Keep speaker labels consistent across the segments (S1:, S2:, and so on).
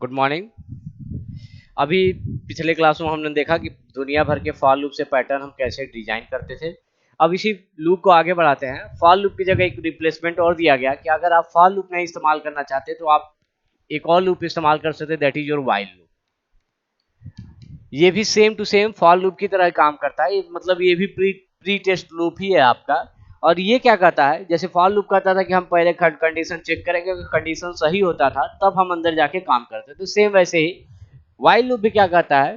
S1: Good morning. अभी पिछले class में हमने देखा कि दुनिया भर के फॉर लूप से पैटर्न हम कैसे डिजाइन करते थे। अब इसी लूप को आगे बढ़ाते हैं। फॉर लूप की जगह एक रिप्लेसमेंट और दिया गया कि अगर आप फॉर लूप नहीं इस्तेमाल करना चाहते तो आप एक और लूप इस्तेमाल कर सकते, that is your while loop. ये भी same to same for loop की तरह काम करता है, मतलब ये भी प्री टेस्ट लूप ही है आपका। और ये क्या कहता है, जैसे फॉर लूप कहता था कि हम पहले कंडीशन चेक करेंगे, अगर कंडीशन सही होता था तब हम अंदर जाके काम करते, तो सेम वैसे ही व्हाइल लूप भी क्या कहता है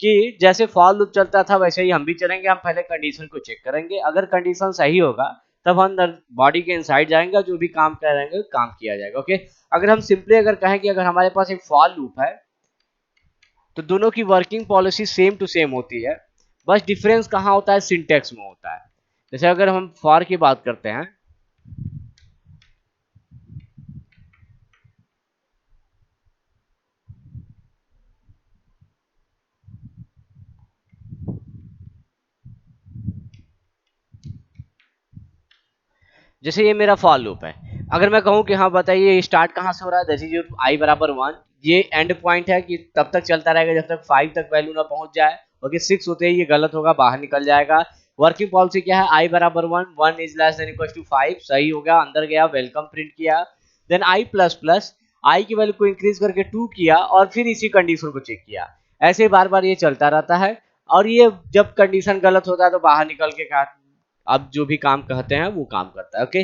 S1: कि जैसे फॉर लूप चलता था वैसे ही हम भी चलेंगे। हम पहले कंडीशन को चेक करेंगे, अगर कंडीशन सही होगा तब हम अंदर बॉडी के इनसाइड जाएंगे, जो भी काम करेंगे काम किया जाएगा। ओके, अगर हम सिंपली अगर कहें कि अगर हमारे पास एक फॉर लूप है तो दोनों की working policy same to same होती है, बस डिफरेंस कहाँ होता है, सिंटेक्स में होता है। जैसे अगर हम फॉर की बात करते हैं, जैसे ये मेरा फॉर लूप है। अगर मैं कहूँ कि हाँ बताइए स्टार्ट कहाँ से हो रहा है, जैसे जो आई बराबर 1, ये एंड पॉइंट है कि तब तक चलता रहेगा जब तक 5 तक वैल्यू ना पहुंच जाए। ओके, 6 होते ही ये गलत होगा, बाहर निकल जाएगा। वर्किंग पॉलिसी क्या है, आई बराबर 1, 1 is less than equal to 5, सही हो गया, अंदर गया, वेलकम प्रिंट किया। Then I plus plus, I की वैल्यू को इंक्रीज करके 2 किया और फिर इसी कंडीशन को चेक किया। ऐसे बार बार ये चलता रहता है। और ये जब कंडीशन गलत होता है तो बाहर निकल के अब जो भी काम कहते हैं वो काम करता है। ओके,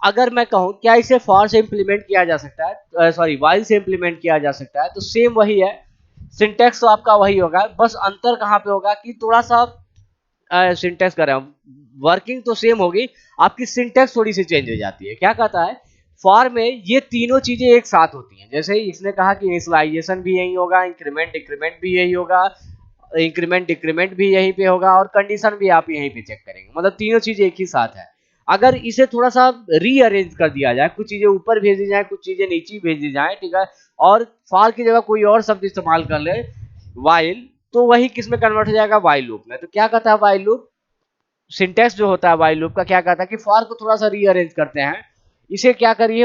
S1: अगर मैं कहूं क्या इसे फॉर से इंप्लीमेंट किया जा सकता है, सॉरी व्हाइल से इंप्लीमेंट किया जा सकता है, तो सेम वही है। सिंटेक्स तो आपका वही होगा, बस अंतर कहाँ पे होगा कि थोड़ा सा सिंटेक्स कर रहा हूँ, वर्किंग तो सेम होगी, आपकी सिंटेक्स थोड़ी सी चेंज हो जाती है। क्या कहता है, फॉर में ये तीनों चीजें एक साथ होती हैं। जैसे ही इसने कहा कि इनिशियलाइजेशन भी यही होगा, इंक्रीमेंट डिक्रीमेंट भी यही होगा, इंक्रीमेंट डिक्रीमेंट भी यहीं पे होगा, और कंडीशन भी आप यहीं पे चेक करेंगे, मतलब तीनों चीजें एक ही साथ है। अगर इसे थोड़ा सा रीअरेंज कर दिया जाए, कुछ चीजें ऊपर भेज दी जाए, कुछ चीजें नीचे भेज दी जाए, ठीक है, और फॉर की जगह कोई और शब्द इस्तेमाल कर ले, वाइल, तो वही किस में कन्वर्ट हो जाएगा, वाइल लूप में। तो क्या कहता है वाइल लूप, सिंटेक्स जो होता है वाइल लूप का, क्या कहता है कि फॉर को थोड़ा सा रीअरेंज करते हैं, इसे क्या करिए,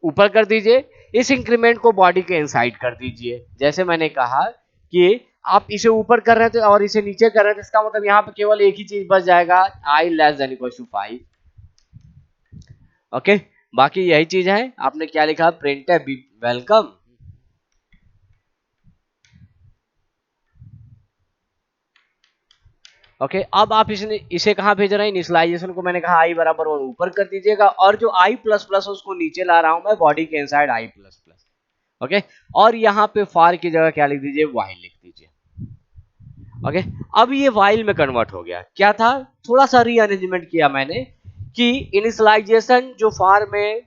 S1: ऊपर कर दीजिए, इस इंक्रीमेंट को बॉडी के इनसाइड कर दीजिए। जैसे मैंने कहा कि आप इसे ऊपर कर रहे थे और इसे नीचे कर रहे थे, इसका मतलब यहाँ पे केवल एक ही चीज बच जाएगा, I less than equal to 5। Okay, बाकी यही चीज है। आपने क्या लिखा, प्रिंट है वेलकम। ओके, अब आप इसे कहाँ भेज रहे हैं, इनिशियलाइजेशन को मैंने कहा आई बराबर 1 ऊपर कर दीजिएगा, और जो आई प्लस प्लस उसको नीचे ला रहा हूं मैं, बॉडी के inside I plus plus. Okay, और यहाँ पे फॉर की जगह क्या लिख दीजिए, वाइल लिख दीजिए। ओके, अब ये वाइल में कन्वर्ट हो गया। क्या था, थोड़ा सा रीअरेंजमेंट किया मैंने कि इनिशियलाइजेशन जो फॉर में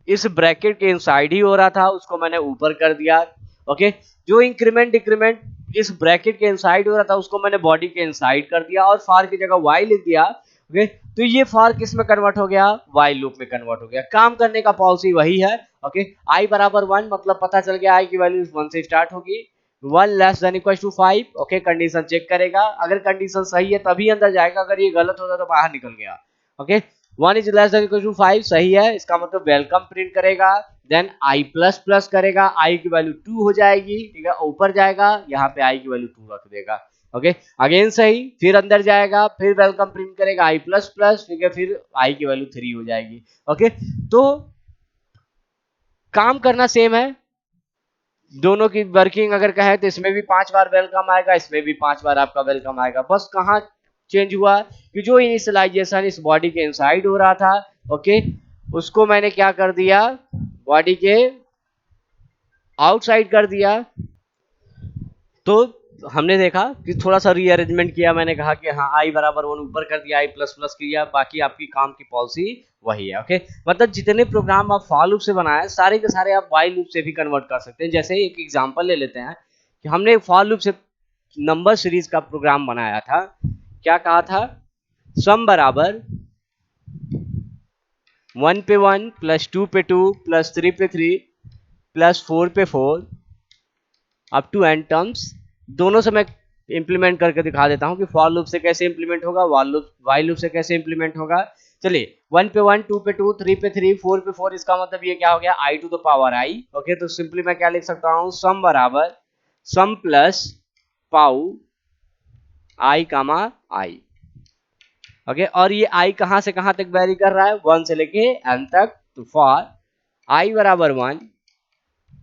S1: इस ब्रैकेट के इनसाइड ही हो रहा था उसको मैंने ऊपर कर दिया। ओके, जो इंक्रीमेंट डिक्रीमेंट इस ब्रैकेट के इनसाइड हो रहा था उसको मैंने बॉडी के इनसाइड कर दिया और फॉर की जगह वाई लिख दिया। ओके, तो ये फॉर किस में कन्वर्ट हो गया, वाइल लूप में कन्वर्ट हो गया। काम करने का पॉलिसी वही है। ओके, आई बराबर 1, मतलब पता चल गया आई की वैल्यू 1 से स्टार्ट होगी, 1 less than equal to 5। Okay, condition check करेगा, अगर कंडीशन सही है तभी अंदर जाएगा, अगर ये गलत होता तो बाहर निकल गया। Okay, 1 is less than equal to 5 सही है, इसका मतलब वेलकम प्रिंट करेगा। देन आई प्लस प्लस करेगा, आई की वैल्यू 2 हो जाएगी, ठीक है, ऊपर जाएगा, यहाँ पे आई की वैल्यू 2 रख देगा। ओके, अगेन सही, फिर अंदर जाएगा, फिर वेलकम प्रिंट करेगा आई प्लस प्लस, ठीक है, फिर आई की वैल्यू 3 हो जाएगी। ओके, तो काम करना सेम है, दोनों की वर्किंग अगर कहे तो इसमें भी 5 बार वेलकम आएगा, इसमें भी 5 बार आपका वेलकम आएगा। बस कहाँ चेंज हुआ कि जो इनिशियलाइजेशन इस बॉडी के इनसाइड हो रहा था, ओके, उसको मैंने क्या कर दिया, बॉडी के आउटसाइड कर दिया। तो हमने देखा कि थोड़ा सा रीअरेंजमेंट किया, मैंने कहा कि हाँ आई बराबर 1 ऊपर कर दिया, आई प्लस प्लस किया, बाकी आपकी काम की पॉलिसी वही है। ओके, मतलब जितने प्रोग्राम आप फॉर लूप से बनाए सारे के सारे आप व्हाइल लूप से भी कन्वर्ट कर सकते हैं। जैसे एक एग्जांपल ले लेते हैं कि हमने फॉर लूप से नंबर सीरीज का प्रोग्राम बनाया था। क्या कहा था, सम बराबर 1 पे 1 प्लस 2 पे 2 प्लस 3 पे 3 प्लस 4 पे 4 अप टू एन टर्म्स। दोनों से मैं इंप्लीमेंट करके दिखा देता हूं कि फॉर लूप से कैसे इंप्लीमेंट होगा, व्हाइल लूप से कैसे इंप्लीमेंट होगा। चलिए 1 पे 1, 2 पे 2, 3 पे 3, 4 पे 4, इसका मतलब ये क्या हो गया i to the power i। Okay, तो सिंपली मैं क्या लिख सकता हूं, सम बराबर sum plus pow i comma i। Okay, और ये i कहां से कहां तक वेरी कर रहा है, 1 से लेके n तक। तो फॉर i बराबर 1,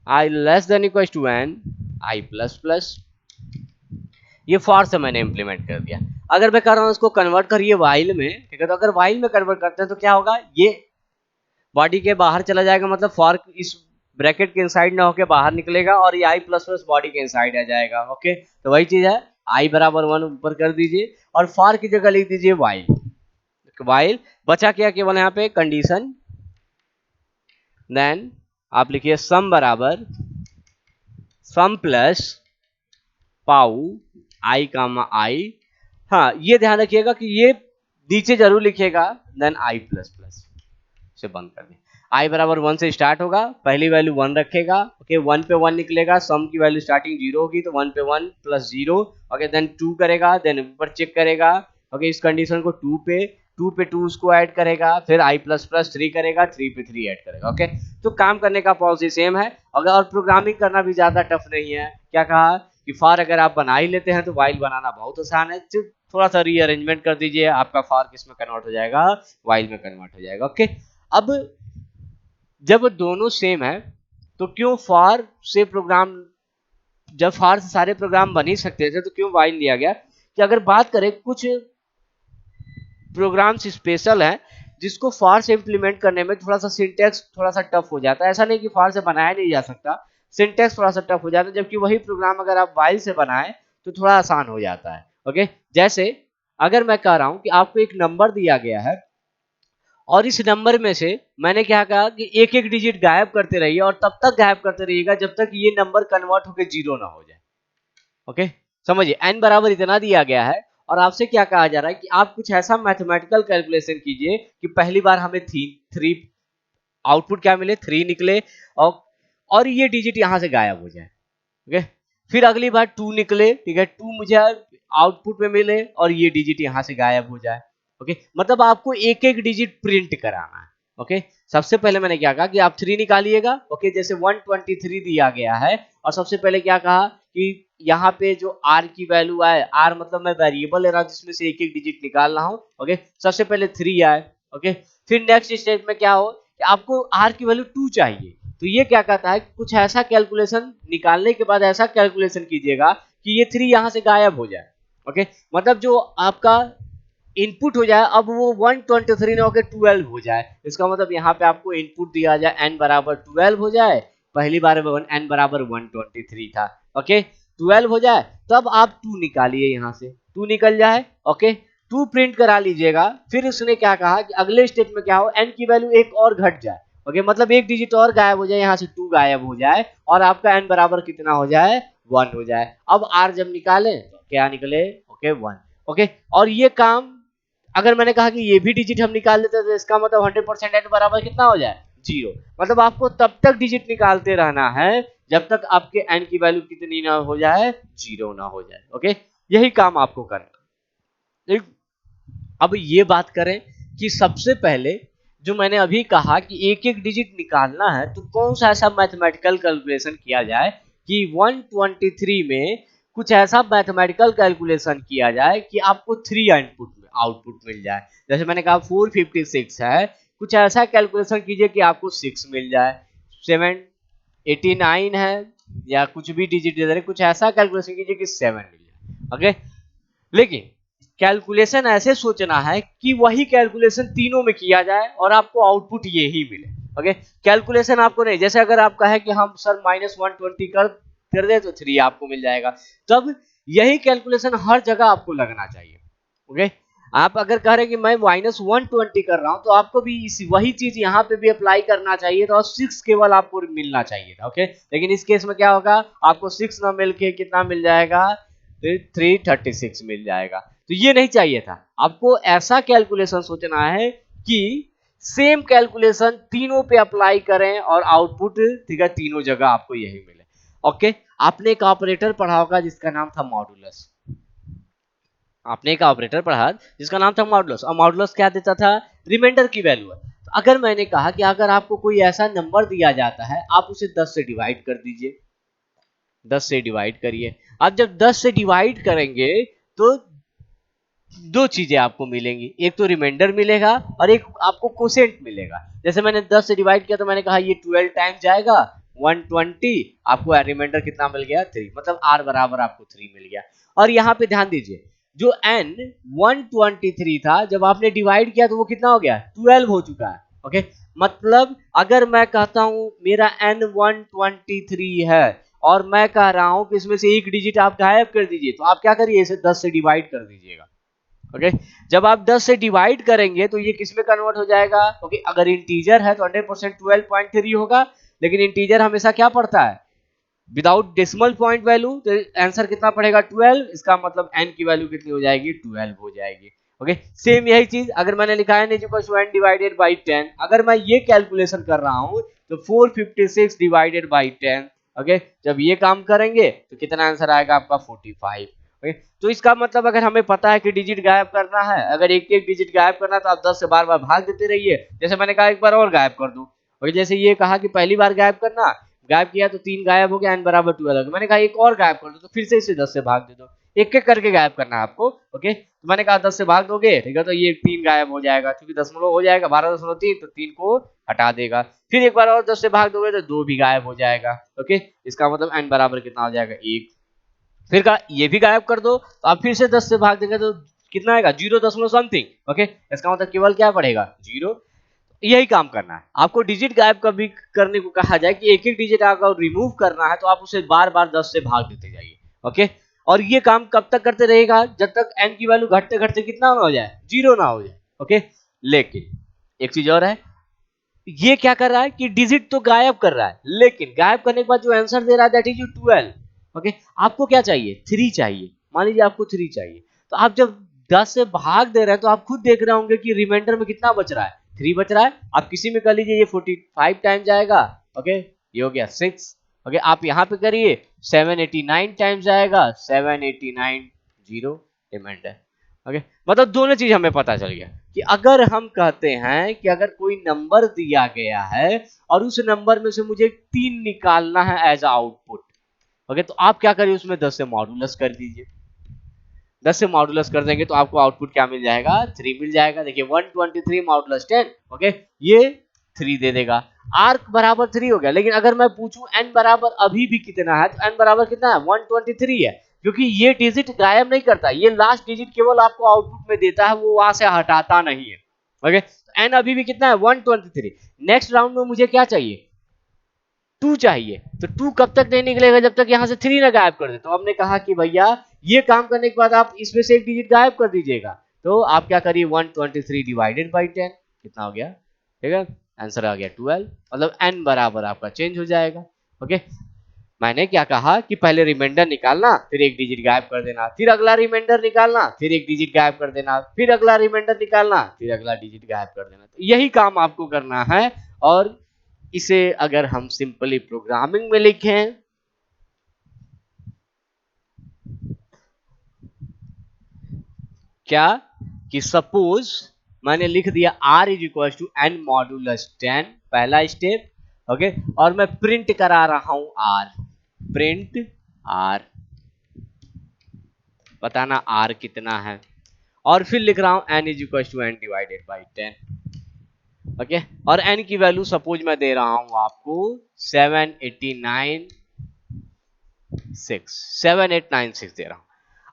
S1: i less than equal to n, i plus plus, ये फॉर से मैंने इंप्लीमेंट कर दिया। अगर मैं कर रहा हूं इसको कन्वर्ट करिए वाइल में, ठीक है, तो अगर वाइल में कन्वर्ट करते हैं तो क्या होगा, ये बॉडी के बाहर चला जाएगा, मतलब फॉर इस ब्रैकेट के इनसाइड ना होके बाहर निकलेगा, और ये i प्लस प्लस बॉडी के इनसाइड आ जाएगा। ओके, तो वही चीज है, i बराबर 1 ऊपर कर दीजिए और फॉर की जगह लिख दीजिए वाइल। वाइल बचा क्या केवल यहाँ पे कंडीशन, देन आप लिखिए सम बराबर sum plus pow i comma i। हाँ, ये ध्यान रखिएगा कि ये नीचे जरूर लिखिएगा, देन i प्लस प्लस से बंद कर दें। i बराबर 1 से स्टार्ट होगा, पहली वैल्यू 1 रखेगा। ओके, 1 पे 1 निकलेगा, सम की वैल्यू स्टार्टिंग 0 होगी, तो 1 पे 1 प्लस 0। ओके, देन 2 करेगा, देन ऊपर चेक करेगा। ओके, इस कंडीशन को 2 पे 2 उसको ऐड करेगा, फिर i प्लस प्लस 3 करेगा, 3 पे 3 ऐड करेगा। ओके, तो काम करने का पॉलिसी सेम है, अगर और प्रोग्रामिंग करना भी ज्यादा टफ नहीं है। क्या कहा कि फॉर अगर आप बना ही लेते हैं तो वाइल बनाना बहुत आसान है, सिर्फ थोड़ा सा रीअरेंजमेंट कर दीजिए, आपका फॉर किस में कन्वर्ट हो जाएगा, वाइल में कन्वर्ट हो जाएगा। ओके, अब जब दोनों सेम है तो क्यों फॉर से प्रोग्राम, जब फॉर से सारे प्रोग्राम बन ही सकते थे तो क्यों वाइल लिया गया। कि अगर बात करें, कुछ प्रोग्राम्स स्पेशल हैं जिसको फॉर से इंप्लीमेंट करने में थोड़ा सा सिंटैक्स थोड़ा सा टफ हो जाता है। ऐसा नहीं कि फॉर से बनाया नहीं जा सकता, सिंटैक्स थोड़ा सा टफ हो जाता है, जबकि वही प्रोग्राम अगर आप वाइल से बनाएं तो थोड़ा आसान हो जाता है। ओके, जैसे अगर मैं कह रहा हूं कि आपको एक नंबर दिया गया है और इस नंबर में से मैंने क्या कहा कि एक एक डिजिट गायब करते रहिए, और तब तक गायब करते रहिएगा जब तक ये नंबर कन्वर्ट होकर 0 ना हो जाए। ओके, समझिए, n बराबर इतना दिया गया है और आपसे क्या कहा जा रहा है कि आप कुछ ऐसा मैथमेटिकल कैलकुलेशन कीजिए कि पहली बार हमें 3 आउटपुट क्या मिले, 3 निकले, और ये डिजिट यहां से गायब हो जाए। ओके, फिर अगली बार 2 निकले, ठीक है, 2 मुझे आउटपुट में मिले और ये डिजिट यहां से गायब हो जाए। ओके, मतलब आपको एक एक डिजिट प्रिंट कराना है। ओके, सबसे पहले मैंने क्या कहा कि आप 3 निकालिएगा। ओके, जैसे 123 दिया गया है और सबसे पहले क्या कहा कि यहाँ पे जो r की वैल्यू आए, r मतलब मैं वेरिएबल ले रहा हूँ जिसमें से एक एक डिजिट निकाल रहा हूँ। ओके, सबसे पहले 3 आए। ओके, फिर नेक्स्ट स्टेप में क्या हो कि आपको r की वैल्यू 2 चाहिए, तो ये क्या कहता है, कुछ ऐसा कैलकुलेशन निकालने के बाद ऐसा कैलकुलेशन कीजिएगा कि ये 3 यहाँ से गायब हो जाए। ओके, मतलब जो आपका इनपुट हो जाए अब वो 123 ना होकर 12 हो जाए। इसका मतलब यहाँ पे आपको इनपुट दिया जाए n बराबर 12 हो जाए, पहली बार n बराबर 123 था। ओके, 12 हो जाए, तब आप 2 निकालिए, यहाँ से 2 निकल जाए। ओके, 2 प्रिंट करा लीजिएगा। फिर उसने क्या कहा कि अगले स्टेप में क्या हो, n की वैल्यू एक और घट जाए। ओके, मतलब एक डिजिट और गायब हो जाए, यहाँ से 2 गायब हो जाए और आपका n बराबर कितना हो जाए, 1 हो जाए। अब r जब निकाले तो क्या निकले, ओके 1। ओके, और ये काम अगर मैंने कहा कि ये भी डिजिट हम निकाल लेते तो इसका मतलब 100% n बराबर कितना हो जाए, 0। मतलब आपको तब तक डिजिट निकालते रहना है जब तक आपके n की वैल्यू कितनी ना हो जाए, 0 ना हो जाए। ओके, यही काम आपको करना। अब ये बात करें कि सबसे पहले जो मैंने अभी कहा कि एक एक डिजिट निकालना है, तो कौन सा ऐसा मैथमेटिकल कैलकुलेशन किया जाए कि 123 में कुछ ऐसा मैथमेटिकल कैलकुलेशन किया जाए कि आपको 3 आउटपुट मिल जाए। जैसे मैंने कहा 456 है, कुछ ऐसा कैलकुलेशन कीजिए कि आपको 6 मिल जाए। 789 है, या कुछ भी डिजिट दे रहे, कुछ ऐसा कैलकुलेशन कीजिए कि 7 मिल जाए। ओके, लेकिन कैलकुलेशन ऐसे सोचना है कि वही कैलकुलेशन तीनों में किया जाए और आपको आउटपुट यही मिले। ओके, कैलकुलेशन आपको नहीं, जैसे अगर आपका है कि हम सर -120 कर दे तो 3 आपको मिल जाएगा, तब यही कैलकुलेशन हर जगह आपको लगना चाहिए। ओके, आप अगर कह रहे हैं कि मैं -120 कर रहा हूं तो आपको भी वही चीज यहाँ पे भी अप्लाई करना चाहिए था और 6 केवल आपको मिलना चाहिए था। ओके, लेकिन इस केस में क्या होगा, आपको 6 ना मिल के कितना मिल जाएगा, 336 मिल जाएगा। तो ये नहीं चाहिए था, आपको ऐसा कैलकुलेशन सोचना है कि सेम कैलकुलेशन तीनों पे अप्लाई करें और आउटपुट, ठीक है, तीनों जगह आपको यही मिले। ओके, आपने एक ऑपरेटर पढ़ा होगा जिसका नाम था मॉडुलस। आपने एक ऑपरेटर पढ़ा जिसका नाम था मॉडुलस, और मॉडुलस क्या देता था, रिमाइंडर की वैल्यू है। तो अगर मैंने कहा कि अगर आपको कोई ऐसा नंबर दिया जाता है आप उसे 10 से डिवाइड कर दीजिए, 10 से डिवाइड करिए। आप जब 10 से डिवाइड करेंगे तो दो चीजें आपको मिलेंगी, एक तो रिमाइंडर मिलेगा और एक आपको कोसेंट मिलेगा। जैसे मैंने 10 से डिवाइड किया तो मैंने कहा ये 12 टाइम जाएगा 120, आपको रिमाइंडर कितना मिल गया 3, मतलब r बराबर आपको 3 मिल गया। और यहाँ पे ध्यान दीजिए जो n 123 था जब आपने डिवाइड किया तो वो कितना हो गया 12 हो चुका है। ओके, मतलब अगर मैं कहता हूं मेरा n 123 है और मैं कह रहा हूं कि इसमें से एक डिजिट आप गायब कर दीजिए, तो आप क्या करिए इसे 10 से डिवाइड कर दीजिएगा। ओके, जब आप 10 से डिवाइड करेंगे तो ये किस में कन्वर्ट हो जाएगा, ओके, अगर इंटीजर है तो 100% 12.3 होगा, लेकिन इंटीजर हमेशा क्या पढ़ता है विदाउट डेसिमल पॉइंट वैल्यू, तो आंसर कितना पड़ेगा 12, इसका मतलब n की वैल्यू कितनी हो जाएगी 12 हो जाएगी। ओके, सेम यही चीज अगर मैंने लिखा है n डिवाइडेड बाई 10, अगर मैं ये कैलकुलेशन कर रहा हूं तो 456 डिवाइडेड बाई 10, ओके, जब ये काम करेंगे तो कितना आंसर आएगा आपका 45। ओके, तो इसका मतलब अगर हमें पता है कि डिजिट गायब करना है, अगर एक एक डिजिट गायब करना है तो आप 10 से बार बार भाग देते रहिए। जैसे मैंने कहा एक बार और गायब कर दूं, और जैसे ये कहा कि पहली बार गायब करना, गायब किया तो 3 गायब हो गया, n बराबर 12 हो गया। मैंने कहा एक और गायब कर दो, तो फिर से इसे 10 से भाग दे दो, एक एक करके गायब करना है आपको। ओके, तो मैंने कहा 10 से भाग दोगे, ठीक है, तो ये 3 गायब हो जाएगा, क्योंकि दशमलव हो जाएगा 12.3, तो 3 को हटा देगा। फिर एक बार और 10 से भाग दोगे तो 2 भी गायब हो जाएगा। ओके, इसका मतलब n बराबर कितना हो जाएगा 1। फिर कहा ये भी गायब कर दो, तो आप फिर से 10 से भाग देंगे तो कितना आएगा 0 दशमलव समथिंग। ओके, इसका मतलब केवल क्या पड़ेगा 0। यही काम करना है आपको, डिजिट गायब कभी करने को कहा जाए कि एक एक डिजिट अगर रिमूव करना है तो आप उसे बार बार 10 से भाग देते जाइए। ओके, और ये काम कब तक करते रहेगा जब तक n की वैल्यू घटते घटते कितना ना हो जाए 0 ना हो जाए। ओके, लेकिन एक चीज और है, ये क्या कर रहा है कि डिजिट तो गायब कर रहा है, लेकिन गायब करने के बाद जो आंसर दे रहा है दैट इज 12। ओके, आपको क्या चाहिए 3 चाहिए, मान लीजिए आपको 3 चाहिए, तो आप जब 10 से भाग दे रहे हैं तो आप खुद देख रहे होंगे कि रिमाइंडर में कितना बच रहा है 3 बच रहा है। आप किसी में कर लीजिए ये 45 टाइम जाएगा, ओके, ये हो गया 6। ओके, आप यहाँ पे करिए 789 टाइम जाएगा 789 0 रिमाइंडर। ओके, मतलब दोनों चीज हमें पता चल गया कि अगर हम कहते हैं कि अगर कोई नंबर दिया गया है और उस नंबर में से मुझे 3 निकालना है एज आउटपुट, ओके, तो आप क्या करिए उसमें 10 से मॉडुलस कर दीजिए। 10 से मॉडुलस कर देंगे तो आपको आउटपुट क्या मिल जाएगा 3 मिल जाएगा। देखिए 123 मॉडुलस 10, ओके, ये 3 दे देगा, r बराबर 3 हो गया। लेकिन अगर मैं पूछूं n बराबर अभी भी कितना है, तो n बराबर कितना है 123 है, क्योंकि ये डिजिट गायब नहीं करता, ये लास्ट डिजिट केवल आपको आउटपुट में देता है, वो वहां से हटाता नहीं है। ओके, तो n अभी भी कितना है 123। नेक्स्ट राउंड में मुझे क्या चाहिए 2 चाहिए, तो 2 कब तक नहीं निकलेगा जब तक यहां से 3 ना गायब कर दे। तो हमने कहा कि भैया ये काम करने के बाद आप इसमें से एक डिजिट गायब कर दीजिएगा, तो आप क्या करिए 123 डिवाइडेड बाई 10 कितना हो गया, ठीक है, आंसर आ गया 12, मतलब n बराबर आपका चेंज हो जाएगा। ओके, मैंने क्या कहा कि पहले रिमाइंडर निकालना, फिर एक डिजिट गायब कर देना, फिर अगला रिमाइंडर निकालना, फिर एक डिजिट गायब कर देना, फिर अगला रिमाइंडर निकालना, फिर अगला डिजिट गायब कर देना। तो यही काम आपको करना है। और इसे अगर हम सिंपली प्रोग्रामिंग में लिखें, क्या कि सपोज मैंने लिख दिया r is equal to n modulus 10, पहला स्टेप। ओके, और मैं प्रिंट करा रहा हूं r, प्रिंट r, बताना r कितना है, और फिर लिख रहा हूं n is equal to n divided by 10। Okay, और n की वैल्यू सपोज मैं दे रहा हूं आपको 7896 दे रहा हूं।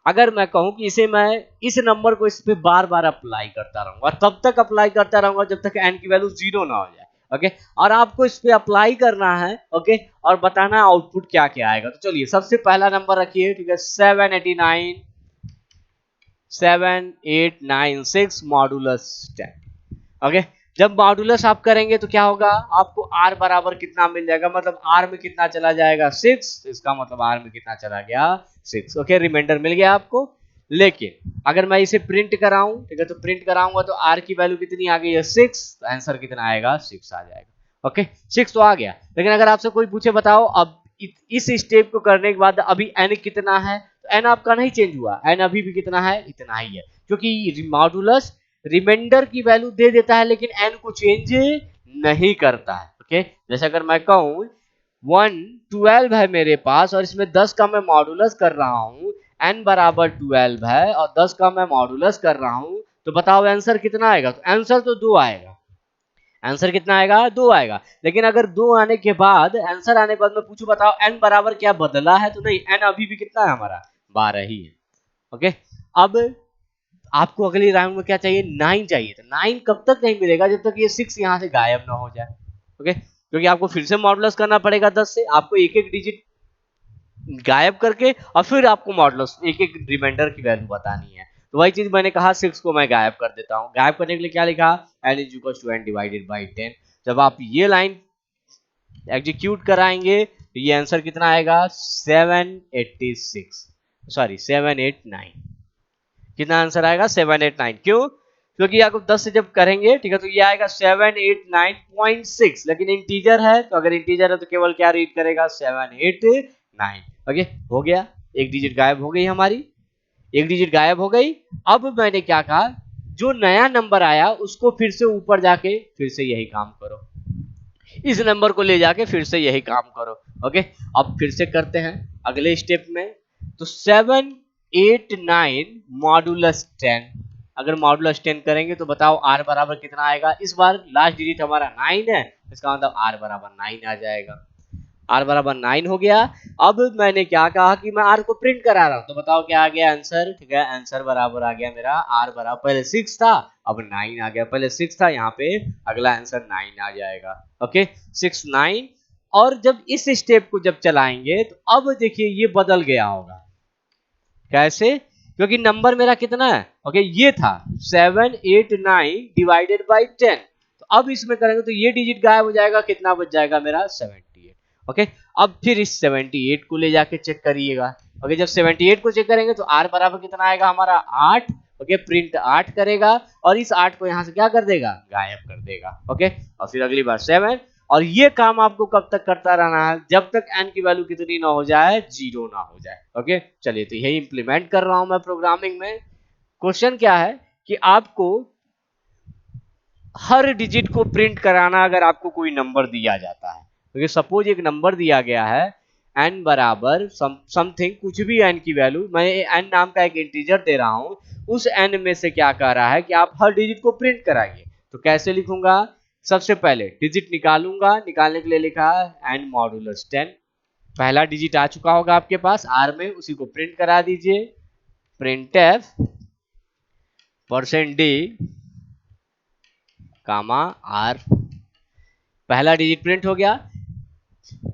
S1: अगर मैं कहूं कि इसे मैं इस नंबर को इस पे बार बार अप्लाई करता रहूंगा, तब तक अप्लाई करता रहूंगा जब तक n की वैल्यू 0 ना हो जाए। ओके, और आपको इस पे अप्लाई करना है, ओके, और बताना आउटपुट क्या क्या आएगा। तो चलिए सबसे पहला नंबर रखिए, ठीक है, 7896 मॉडुलस 10। ओके, जब मॉडुलस आप करेंगे तो क्या होगा, आपको r बराबर कितना मिल जाएगा, मतलब r में कितना चला जाएगा 6, तो इसका मतलब r में कितना चला गया 6। ओके, रिमाइंडर मिल गया आपको। लेकिन अगर मैं इसे प्रिंट कराऊं, ठीक है, तो प्रिंट कराऊंगा तो r की वैल्यू कितनी आ गई है 6, तो आंसर कितना आएगा 6 आ जाएगा। ओके, 6 तो आ गया। लेकिन अगर आपसे कोई पूछे बताओ अब इस स्टेप को करने के बाद अभी n कितना है, तो एन आपका नहीं चेंज हुआ, एन अभी भी कितना है, इतना ही है, क्योंकि मॉडुलस रिमाइंडर की वैल्यू दे देता है लेकिन एन को चेंज नहीं करता है। ओके, जैसे अगर मैं कहूं 112 है मेरे पास और इसमें 10 का मैं मॉडुलस कर रहा हूं, n बराबर 12 है और 10 का मैं मॉडुलस कर रहा हूं, तो बताओ आंसर कितना आएगा? तो आंसर तो 2 आएगा। आंसर कितना आएगा? 2 आएगा। लेकिन अगर 2 आने के बाद, आंसर आने के बाद मैं पूछूं बताओ n बराबर क्या बदला है, तो नहीं, n अभी भी कितना है हमारा, 12 ही है। ओके, अब आपको अगली राउंड में क्या चाहिए? 9 चाहिए। तो 9 कब तक नहीं मिलेगा? जब तक ये 6 यहाँ से गायब ना हो जाए। ओके, क्योंकि आपको फिर से मॉडुलस करना पड़ेगा 10 से, आपको एक एक डिजिट गायब करके और फिर आपको मॉडुलस एक एक रिमाइंडर की वैल्यू बतानी है। तो वही चीज मैंने कहा 6 को मैं गायब कर देता हूँ। गायब करने के लिए क्या लिखा? n is equal to n divided by 10। जब आप ये लाइन एग्जीक्यूट कराएंगे तो ये आंसर कितना आएगा? 786, सॉरी 789। कितना आंसर आएगा? 789। क्यों? क्योंकि आपको 10 से जब करेंगे, ठीक है, तो ये आएगा 789.6, लेकिन इंटीजर है तो अगर इंटीजर है तो केवल क्या रीड करेगा? 789। ओके, हो गया, एक डिजिट गायब हो गई हमारी, एक डिजिट गायब हो गई। अब मैंने क्या कहा? जो नया नंबर आया उसको फिर से ऊपर जाके फिर से यही काम करो, इस नंबर को ले जाके फिर से यही काम करो। ओके, अब फिर से करते हैं अगले स्टेप में। तो 789 मॉडुलस 10, अगर मॉडुलस 10 करेंगे तो बताओ r बराबर कितना आएगा? इस बार लास्ट डिजिट हमारा 9 है, इसका मतलब r बराबर 9 आ जाएगा। r बराबर 9 हो गया। अब मैंने क्या कहा कि मैं r को प्रिंट करा रहा हूं, तो बताओ क्या आ गया आंसर? ठीक है, आंसर बराबर आ गया मेरा r बराबर, पहले 6 था अब 9 आ गया, पहले 6 था, यहाँ पे अगला आंसर 9 आ जाएगा। ओके, 6 9। और जब इस स्टेप को जब चलाएंगे तो अब देखिए ये बदल गया होगा। कैसे? क्योंकि नंबर मेरा कितना है? ओके, ये था 789 डिवाइडेड बाई 10, तो अब इसमें करेंगे तो ये डिजिट गायब हो जाएगा, कितना बच जाएगा मेरा? 78। ओके, अब फिर इस 78 को ले जाके चेक करिएगा। ओके, जब 78 को चेक करेंगे तो r बराबर कितना आएगा हमारा? 8। ओके, प्रिंट 8 करेगा और इस 8 को यहाँ से क्या कर देगा? गायब कर देगा। ओके, और फिर अगली बार 7। और ये काम आपको कब तक करता रहना है? जब तक n की वैल्यू कितनी ना हो जाए? 0 ना हो जाए। ओके, चलिए, तो यही इंप्लीमेंट कर रहा हूं मैं प्रोग्रामिंग में। क्वेश्चन क्या है कि आपको हर डिजिट को प्रिंट कराना, अगर आपको कोई नंबर दिया जाता है, क्योंकि सपोज एक नंबर दिया गया है n बराबर समथिंग, कुछ भी n की वैल्यू, मैं n नाम का एक इंटीजर दे रहा हूं, उस n में से क्या कह रहा है कि आप हर डिजिट को प्रिंट कराइए। तो कैसे लिखूंगा? सबसे पहले डिजिट निकालूंगा, निकालने के लिए लिखा है n मॉडुलस 10। पहला डिजिट आ चुका होगा आपके पास r में, उसी को प्रिंट करा दीजिए, printf %d कामा r। पहला डिजिट प्रिंट हो गया,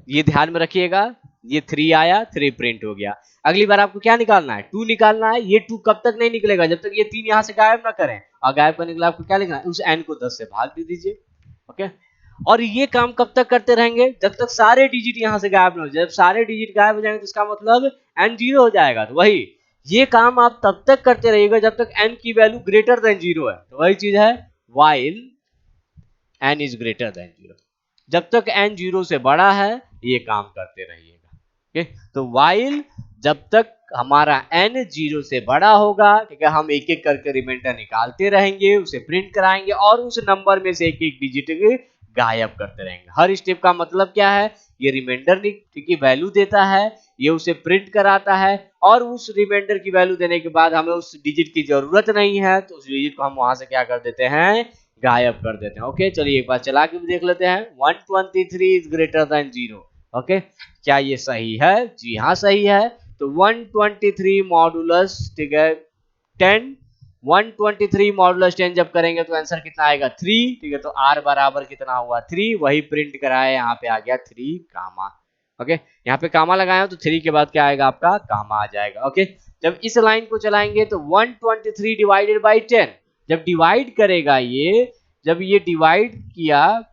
S1: ये ध्यान में रखिएगा, ये 3 आया, 3 प्रिंट हो गया। अगली बार आपको क्या निकालना है? 2 निकालना है। ये 2 कब तक नहीं निकलेगा? जब तक ये 3 यहां से गायब ना करें। और गायब करने के लिए आपको क्या लिखना है? उस n को 10 से भाग दे दीजिए। ओके, और ये काम कब तक करते रहेंगे? जब तक सारे डिजिट यहां से गायब ना हो जाए। जब सारे डिजिट गायब हो जाएंगे तो इसका मतलब n 0 हो जाएगा। तो वही ये काम आप तब तक करते रहिएगा जब तक n की वैल्यू ग्रेटर देन 0 है। तो वही चीज है while n is greater than 0। जब तक n 0 से बड़ा है ये काम करते रहिएगा। ओके, तो while जब तक हमारा n 0 से बड़ा होगा, ठीक है, हम एक एक करके रिमाइंडर निकालते रहेंगे, उसे प्रिंट कराएंगे और उस नंबर में से एक एक डिजिट गायब करते रहेंगे। हर स्टेप का मतलब क्या है? ये रिमाइंडर की वैल्यू देता है, ये उसे प्रिंट कराता है, और उस रिमाइंडर की वैल्यू देने के बाद हमें उस डिजिट की जरूरत नहीं है तो उस डिजिट को हम वहां से क्या कर देते हैं? गायब कर देते हैं। ओके, चलिए एक बार चला के देख लेते हैं। 123 इज ग्रेटर देन 0। ओके, क्या ये सही है? जी हाँ, सही है। तो 123 मॉडुलस, ठीक है, 10, 123 मॉडुलस 10 जब करेंगे तो आंसर कितना आएगा? 3। ठीक है, तो r बराबर कितना हुआ? 3। वही प्रिंट कराया, यहाँ पे आ गया 3 कामा। ओके, यहाँ पे कामा लगाया तो 3 के बाद क्या आएगा? आपका कामा आ जाएगा। ओके, जब इस लाइन को चलाएंगे तो 123 डिवाइडेड बाई 10, जब डिवाइड करेगा ये, जब ये डिवाइड किया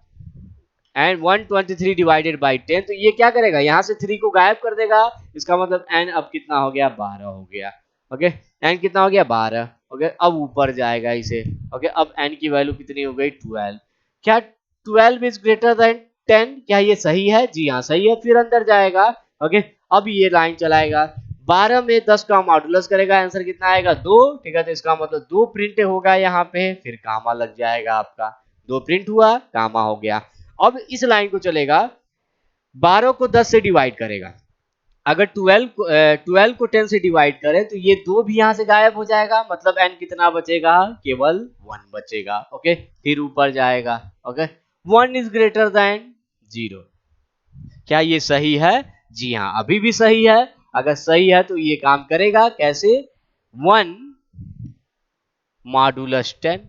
S1: एंड 123 डिवाइडेड बाई 10, तो ये क्या करेगा? यहाँ से 3 को गायब कर देगा। इसका मतलब n अब कितना हो गया? 12 हो गया। ओके, n कितना हो गया? 12। ओके, अब ऊपर जाएगा इसे। ओके, अब n की वैल्यू कितनी हो गई? 12। क्या 12 इज ग्रेटर देन 10? क्या ये सही है? जी हाँ, सही है। फिर अंदर जाएगा। ओके, अब ये लाइन चलाएगा, 12 में 10 का मॉडुलस करेगा, आंसर कितना आएगा 2, ठीक है। तो इसका मतलब 2 प्रिंट होगा यहाँ पे, फिर कामा लग जाएगा आपका, 2 प्रिंट हुआ, कामा हो गया। अब इस लाइन को चलेगा, 12 को 10 से डिवाइड करेगा, अगर 12 को 10 से डिवाइड करें तो ये 2 भी यहाँ से गायब हो जाएगा, मतलब n कितना बचेगा, केवल 1 बचेगा, ओके। फिर ऊपर जाएगा, ओके। 1 इज ग्रेटर देन 0, क्या ये सही है? जी हाँ, अभी भी सही है। अगर सही है तो ये काम करेगा कैसे, 1 मॉडुलस 10,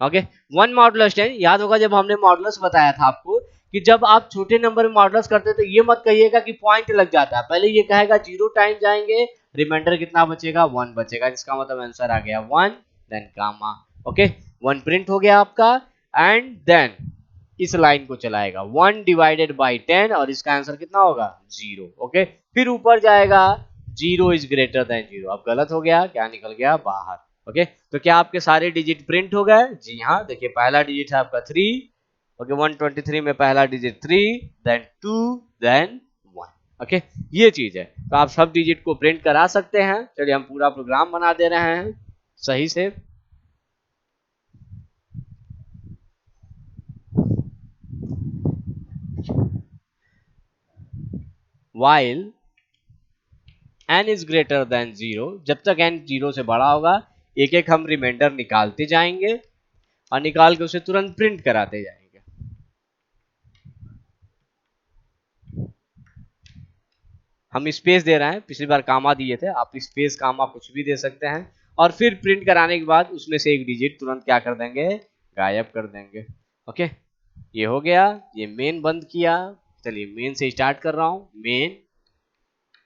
S1: ओके। 1 मॉडुलस 10 याद होगा, जब हमने मॉडुलस बताया था आपको कि जब आप छोटे नंबर में मॉडुलस करते हैं तो ये मत कहिएगा कि पॉइंट लग जाता है, पहले ये कहेगा 0 टाइम जाएंगे, रिमाइंडर कितना बचेगा, 1 बचेगा, जिसका मतलब आंसर आ गया 1, देन कामा, ओके। 1 प्रिंट हो गया आपका, एंड देन इस लाइन को चलाएगा 1 डिवाइडेड बाई 10 और इसका आंसर कितना होगा 0, ओके। फिर ऊपर जाएगा 0 इज ग्रेटर देन 0, अब गलत हो गया, क्या निकल गया बाहर, ओके। तो क्या आपके सारे डिजिट प्रिंट हो गए? जी हाँ, देखिए पहला डिजिट है आपका 3, ओके। 123 में पहला डिजिट 3, देन 2, देन 1, ओके। ये चीज है, तो आप सब डिजिट को प्रिंट करा सकते हैं। चलिए हम पूरा प्रोग्राम बना दे रहे हैं सही से। while n is greater than 0, जब तक n 0 से बड़ा होगा, एक एक हम रिमाइंडर निकालते जाएंगे और निकाल के उसे तुरंत प्रिंट कराते जाएंगे। हम स्पेस दे रहे हैं, पिछली बार कामा दिए थे, आप स्पेस कामा कुछ भी दे सकते हैं, और फिर प्रिंट कराने के बाद उसमें से एक डिजिट तुरंत क्या कर देंगे, गायब कर देंगे, ओके। ये हो गया, ये मेन बंद किया। चलिए मेन से स्टार्ट कर रहा हूं, main,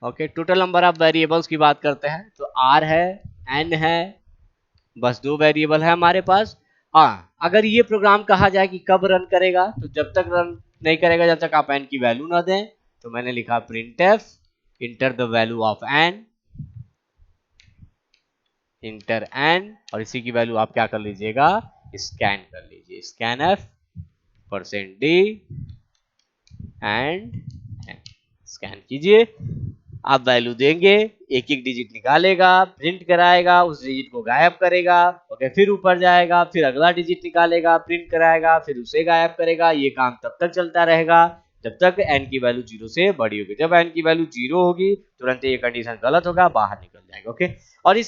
S1: okay. Total number of variables की बात करते हैं तो r है, n है, बस 2 वेरिएबल है हमारे पास। हाँ, अगर ये प्रोग्राम कहा जाए कि कब रन करेगा, तो जब तक रन नहीं करेगा जब तक आप n की वैल्यू ना दें। तो मैंने लिखा printf enter the value of n, inter n, और इसी की वैल्यू आप क्या कर लीजिएगा, स्कैन कर लीजिए, स्कैनf %d एंड स्कैन कीजिए। आप वैल्यू देंगे, एक एक डिजिट निकालेगा, प्रिंट कराएगा, उस डिजिट को गायब करेगा, ओके। फिर ऊपर जाएगा, फिर अगला डिजिट निकालेगा, प्रिंट कराएगा, फिर उसे गायब करेगा। ये काम तब तक चलता रहेगा जब तक n की वैल्यू 0 से बड़ी होगी। जब n की वैल्यू 0 होगी तुरंत ये कंडीशन गलत होगा, बाहर निकल जाएगा, ओके। और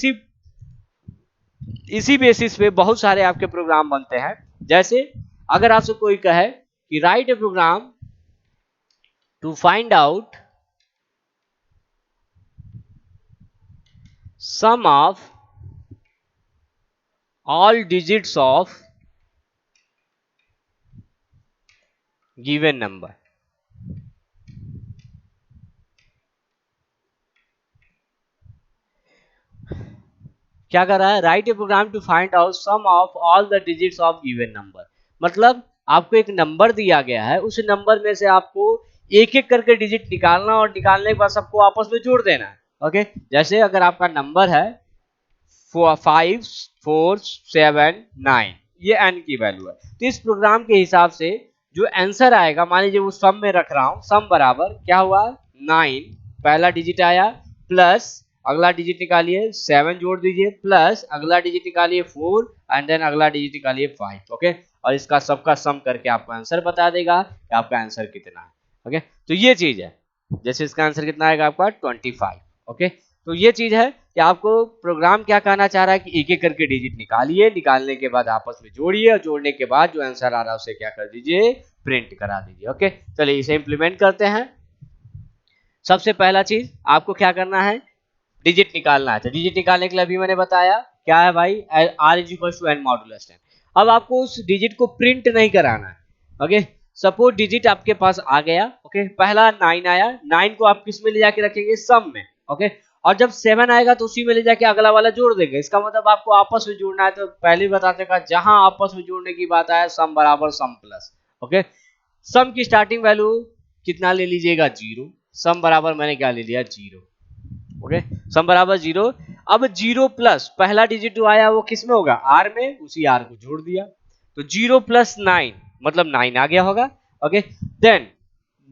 S1: इसी बेसिस पे बहुत सारे आपके प्रोग्राम बनते हैं। जैसे अगर आपसे कोई कहे कि write a program to find out sum of all digits of given number, क्या कर रहा है, write a program to find out sum of all the digits of given number. मतलब आपको एक नंबर दिया गया है, उस नंबर में से आपको एक एक करके डिजिट निकालना और निकालने के बाद सबको आपस में जोड़ देना है, ओके। जैसे अगर आपका नंबर है 5 4 7 9, ये n की वैल्यू है, तो इस प्रोग्राम के हिसाब से जो आंसर आएगा, मान लीजिए वो सम में रख रहा हूं, सम बराबर क्या हुआ 9, पहला डिजिट आया, प्लस अगला डिजिट निकालिए 7 जोड़ दीजिए, प्लस अगला डिजिट निकालिए 4, एंड देन अगला डिजिट निकालिए 5, ओके। और इसका सबका सम करके आपको आंसर बता देगा कि आपका आंसर कितना है, ओके। तो ये चीज है, जैसे इसका आंसर कितना आएगा आपका 25, ओके। तो ये चीज है कि आपको प्रोग्राम क्या कहना चाह रहा है कि एक एक करके डिजिट निकालिए, निकालने के बाद आपस में जोड़िए, और जोड़ने के बाद जो आंसर आ रहा है उसे क्या कर दीजिए, प्रिंट करा दीजिए, ओके। चलिए इसे इंप्लीमेंट करते हैं। सबसे पहला चीज आपको क्या करना है, डिजिट निकालना है। तो डिजिट निकालने के लिए अभी मैंने बताया क्या है भाई, r is equal to n modulus 10। अब आपको उस डिजिट को प्रिंट नहीं कराना है, ओके। सपोज डिजिट आपके पास आ गया, ओके। पहला 9 आया, 9 को आप किस में ले जाके रखेंगे, सम में, ओके। और जब 7 आएगा तो उसी में ले जाके अगला वाला जोड़ देंगे। इसका मतलब आपको आपस में जोड़ना है, तो पहले ही बताते का जहां आपस में जोड़ने की बात आया, सम बराबर सम प्लस, ओके। सम की स्टार्टिंग वैल्यू कितना ले लीजिएगा 0, सम बराबर मैंने क्या ले लिया 0, ओके। सम बराबर 0। अब 0 प्लस पहला डिजिट जो आया वो किस में होगा, r में, उसी r को जोड़ दिया, तो 0 प्लस 9 मतलब 9 आ गया होगा, ओके। देन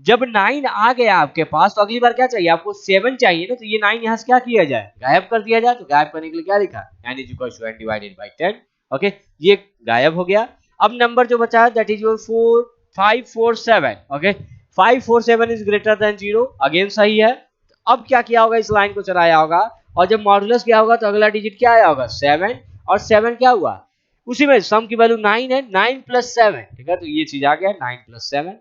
S1: जब 9 आ गया आपके पास तो अगली बार क्या चाहिए आपको, 7 चाहिए ना, तो ये 9 यहाँ से क्या किया जाए, गायब कर दिया जाए। तो गायब करने के लिए क्या लिखा, n is equal to n divided by 10। Okay, ये गायब हो गया। अब नंबर जो बचा है that is your 547। Okay, 547 is greater than 0, again सही है। अब क्या किया होगा, इस लाइन को चलाया होगा, और जब मॉडुलस किया होगा तो अगला डिजिट क्या आया होगा, 7, और 7 क्या हुआ, उसी में सम की वैल्यू 9 है, 9 प्लस 7, ठीक है, तो ये चीज आ गया 9 प्लस 7,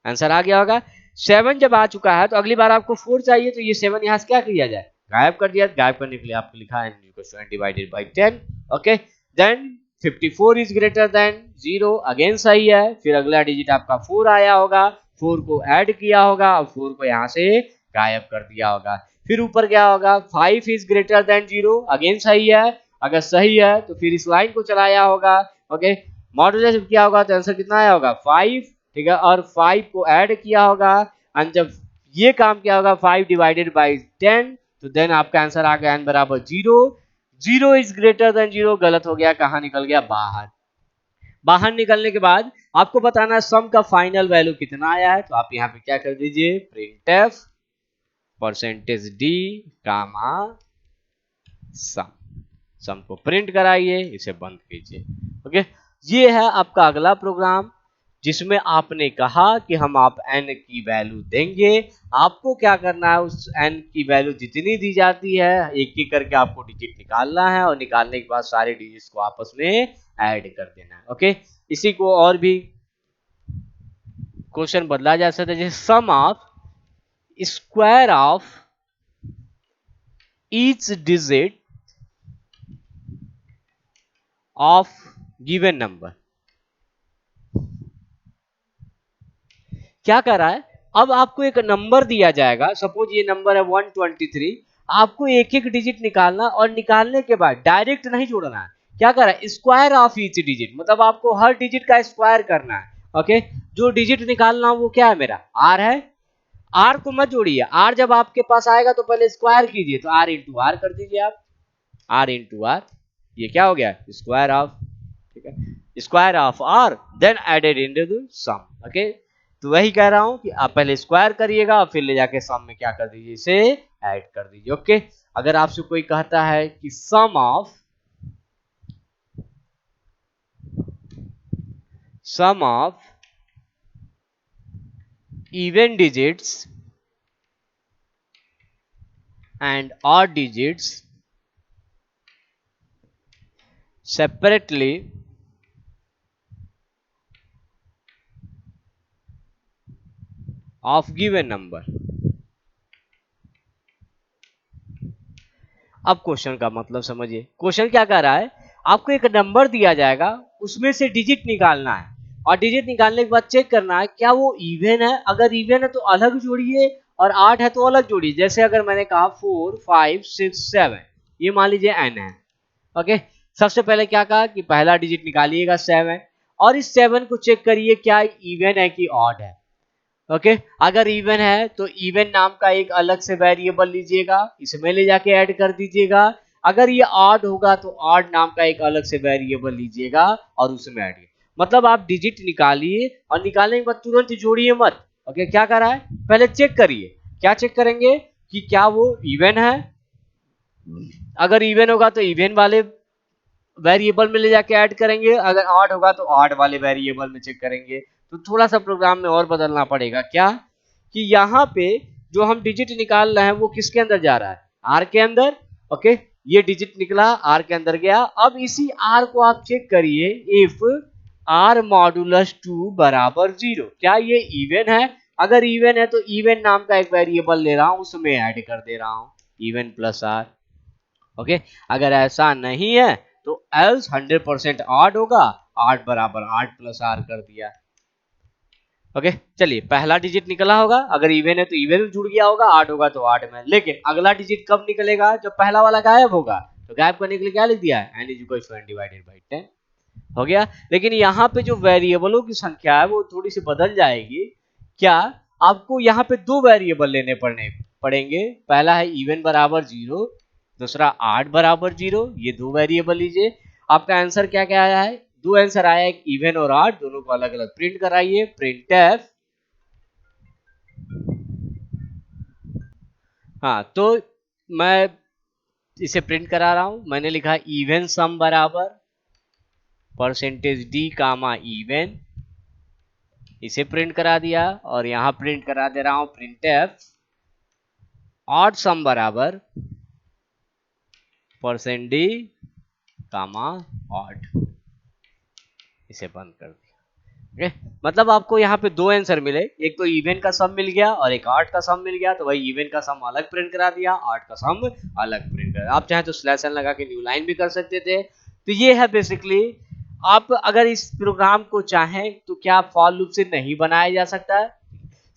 S1: आंसर आ गया होगा। 7 जब आ चुका है तो अगली बार आपको 4 चाहिए, तो ये 7 यहाँ से क्या किया जाए, गायब कर दिया। गायब करने के लिए आपको लिखा है n divided by 10। Okay, then 54 is greater than 0, again सही है। फिर अगला डिजिट आपका 4 आया होगा, 4 को ऐड किया होगा और 4 को यहाँ से गायब कर दिया होगा। फिर ऊपर क्या होगा, 5 इज ग्रेटर देन 0, अगेन सही है। अगर सही है तो फिर इस लाइन को चलाया होगा। ओके, मॉडुलस किया होगा तो आंसर कितना आया होगा, 5, ठीक है, और 5 को ऐड किया होगा, और जब ये काम किया होगा 5 डिवाइडेड बाई 10, तो देन आपका आंसर आ गया n बराबर 0। 0 इज ग्रेटर देन 0 गलत हो गया, कहां निकल गया, बाहर। बाहर निकलने के बाद आपको बताना है सम का फाइनल वैल्यू कितना आया है, तो आप यहाँ पे क्या कर दीजिए, प्रिंटफ परसेंटेज डी कामा सम, सम को प्रिंट कराइए, इसे बंद कीजिए। ओके, ये है आपका अगला प्रोग्राम जिसमें आपने कहा कि हम आप n की वैल्यू देंगे। आपको क्या करना है, उस n की वैल्यू जितनी दी जाती है एक एक करके आपको डिजिट निकालना है, और निकालने के बाद सारे डिजिट्स को आपस में ऐड कर देना है। ओके, इसी को और भी क्वेश्चन बदला जा सकता है, जैसे sum of square of each digit of given number. क्या कर रहा है, अब आपको एक नंबर दिया जाएगा, सपोज ये नंबर है 123, आपको एक एक डिजिट निकालना, और निकालने के बाद डायरेक्ट नहीं जोड़ना है। क्या कर रहा है, स्क्वायर ऑफ ईच डिजिट, मतलब आपको हर डिजिट का स्क्वायर करना है। ओके, जो डिजिट निकालना वो क्या है, मेरा आर है। आर को मत जोड़िए, आर जब आपके पास आएगा तो पहले स्क्वायर कीजिए, तो आर इंटू आर कर दीजिए आप, आर इंटू आर, ये क्या हो गया, स्क्वायर ऑफ, ठीक है, square of R then added into the sum. Okay, तो वही कह रहा हूं कि आप पहले स्क्वायर करिएगा और फिर ले जाके सम में क्या कर दीजिए, इसे ऐड कर दीजिए। ओके, अगर आपसे कोई कहता है कि sum of even digits and odd digits separately of given number. अब क्वेश्चन का मतलब समझिए, क्वेश्चन क्या कह रहा है, आपको एक नंबर दिया जाएगा, उसमें से डिजिट निकालना है, और डिजिट निकालने के बाद चेक करना है क्या वो इवन है, अगर इवन है तो अलग जोड़िए, और 8 है तो अलग जोड़िए। जैसे अगर मैंने कहा 4 5 6 7, ये मान लीजिए n है। ओके, सबसे पहले क्या कहा कि पहला डिजिट निकालिएगा 7, और इस 7 को चेक करिए क्या इवन है कि ऑड है। ओके, अगर इवन है तो इवन नाम का एक अलग से वेरिएबल लीजिएगा, इसमें ले जाके ऐड कर दीजिएगा। अगर ये ऑड होगा तो ऑड नाम का एक अलग से वेरिएबल लीजिएगा और उसमें ऐड, मतलब आप डिजिट निकालिए और निकालने के बाद तुरंत जोड़िए मत। ओके, क्या कर रहा है, पहले चेक करिए, क्या चेक करेंगे कि क्या वो इवन है, अगर इवन होगा तो इवन वाले वेरिएबल में ले जाके ऐड करेंगे, अगर ऑड होगा तो ऑड वाले वेरिएबल में चेक करेंगे। तो थोड़ा सा प्रोग्राम में और बदलना पड़ेगा, क्या कि यहाँ पे जो हम डिजिट निकाल रहे हैं वो किसके अंदर जा रहा है, आर के अंदर। ओके, ये डिजिट निकला आर के अंदर गया। अब इसी आर को आप चेक करिए, इफ आर मॉडुलस 2 बराबर 0, क्या ये इवन है, अगर इवन है तो इवन नाम का एक वेरिएबल ले रहा हूं, उसमें ऐड कर दे रहा हूं इवन प्लस आर। ओके, अगर ऐसा नहीं है तो एल्स 100% ऑड होगा, 8 बराबर 8 प्लस आर कर दिया। ओके, चलिए पहला डिजिट निकला होगा, अगर इवन है तो इवन जुड़ गया होगा, 8 होगा तो 8 में। लेकिन अगला डिजिट कब निकलेगा, जब पहला वाला गायब होगा। तो गायब करने के लिए क्या लिख दिया है, n is equal to n divided by 10 हो गया। लेकिन यहाँ पे जो वेरिएबलों की संख्या है वो थोड़ी सी बदल जाएगी। क्या, आपको यहाँ पे दो वेरिएबल लेने पड़ेंगे, पहला है इवन बराबर 0, दूसरा 8 बराबर 0, ये दो वेरिएबल लीजिए। आपका आंसर क्या क्या आया है, दो आंसर आया है, इवन और 8 दोनों को अलग अलग प्रिंट कराइए, प्रिंटफ हाँ, तो मैं इसे प्रिंट करा रहा हूं। मैंने लिखा इवन सम बराबर परसेंटेज डी कामा इवन, इसे प्रिंट करा दिया। और यहां प्रिंट करा दे रहा हूं प्रिंट एफ ऑड सम बराबर परसेंट डी कामा ऑड, इसे बंद कर दिया। ओके, मतलब आपको यहाँ पे दो आंसर मिले, एक तो इवन का सम मिल गया और एक ऑड का सम मिल गया। तो भाई इवन का सम अलग प्रिंट करा दिया, ऑड का सम अलग प्रिंट करा। आप चाहे तो स्लैश एन लगा के न्यू लाइन भी कर सकते थे। तो ये है बेसिकली, आप अगर इस प्रोग्राम को चाहें तो क्या फॉर लूप से नहीं बनाया जा सकता है?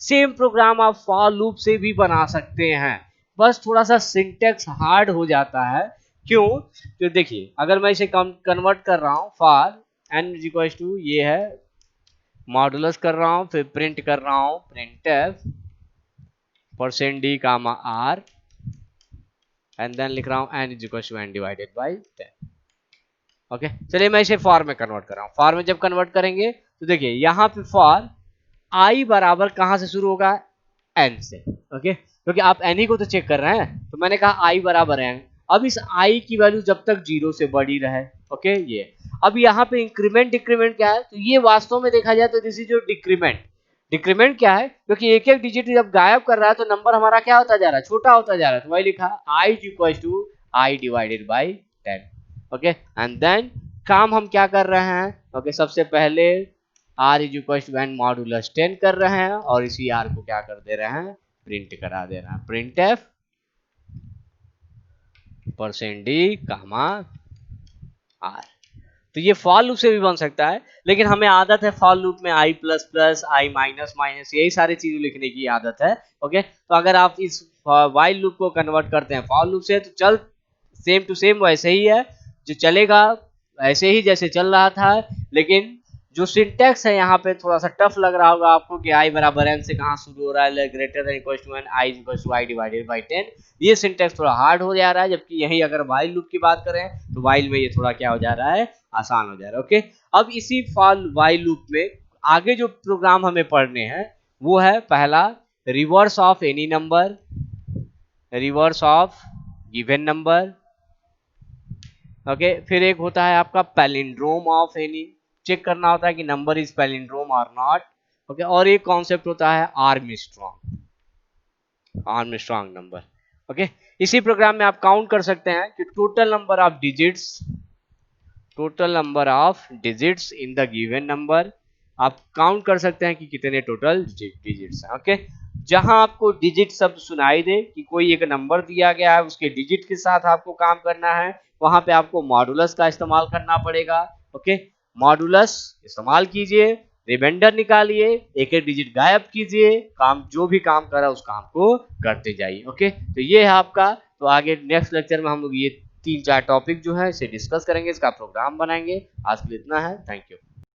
S1: सेम प्रोग्राम आप फॉर लूप से भी बना सकते हैं, बस थोड़ा सा सिंटेक्स हार्ड हो जाता है। क्यों? तो देखिए, अगर मैं इसे कन्वर्ट कर रहा हूं for N is equal to, ये है मॉडुलस कर रहा हूं, फिर प्रिंट कर रहा हूं print F percent D comma R and then लिख रहा हूं N is equal to N divided by 10। Okay, चलिए मैं इसे फॉर में कन्वर्ट कर रहा हूं। फॉर में जब कन्वर्ट करेंगे तो देखिए यहां पे फॉर आई बराबर कहां से शुरू होगा? एन से। ओके, क्योंकि आप एन ही को तो चेक कर रहे हैं, तो मैंने कहा आई बराबर एन। अब इस आई की वैल्यू जब तक जीरो से बड़ी रहे, ओके ये। अब यहाँ पे इंक्रीमेंट डिक्रीमेंट क्या है? तो ये वास्तव में देखा जाए तो दिस इज जो डिक्रीमेंट। डिक्रीमेंट क्या है? क्योंकि एक एक डिजिट जब गायब कर रहा है तो नंबर हमारा क्या होता जा रहा है? छोटा होता जा रहा है। तो वही लिखा I is equal to I divided by 10। Okay, and then काम हम क्या कर रहे हैं? ओके, सबसे पहले R is equal to N modulus 10 कर रहे हैं और इसी आर को क्या कर दे रहे हैं? प्रिंट करा दे रहे हैं print F percent D comma R. तो ये फॉर लूप से भी बन सकता है, लेकिन हमें आदत है फॉर लूप में आई प्लस प्लस, आई माइनस माइनस, यही सारी चीजें लिखने की आदत है। ओके, तो अगर आप इस वाइल लूप को कन्वर्ट करते हैं फॉर लूप से तो चल सेम टू सेम वैसे ही है, जो चलेगा ऐसे ही जैसे चल रहा था। लेकिन जो सिंटेक्स है यहाँ पे थोड़ा सा टफ लग रहा होगा आपको कि आई बराबर एन से कहाँ शुरू हो रहा है, greater than equal to N, I equal to I divided by 10। ये सिंटेक्स थोड़ा हार्ड हो जा रहा है, जबकि यही अगर वाइल लूप की बात करें तो वाइल में ये थोड़ा क्या हो जा रहा है? आसान हो जा रहा है। ओके, अब इसी फॉर वाइल लूप में आगे जो प्रोग्राम हमें पढ़ने हैं वो है पहला reverse of any number, reverse of given number. Okay, फिर एक होता है आपका पैलिंड्रोम ऑफ एनी, चेक करना होता है कि नंबर इज पैलिंड्रोम और नॉट। ओके, और एक कॉन्सेप्ट होता है आर्मस्ट्रॉन्ग, आर्मस्ट्रॉन्ग नंबर। ओके, इसी प्रोग्राम में आप काउंट कर सकते हैं कि total number of digits, total number of digits in the given number, आप काउंट कर सकते हैं कि कितने टोटल डिजिट्स हैं। ओके, जहां आपको डिजिट शब्द सुनाई दे कि कोई एक नंबर दिया गया है उसके डिजिट के साथ आपको काम करना है, वहां पे आपको मॉडुलस का इस्तेमाल करना पड़ेगा। ओके, मॉडुलस इस्तेमाल कीजिए, रिमाइंडर निकालिए, एक एक डिजिट गायब कीजिए, काम जो भी काम कर रहा है उस काम को करते जाइए। ओके, तो ये है आपका। तो आगे नेक्स्ट लेक्चर में हम लोग ये 3-4 टॉपिक जो है इसे डिस्कस करेंगे, इसका प्रोग्राम बनाएंगे। आज के लिए इतना है, थैंक यू।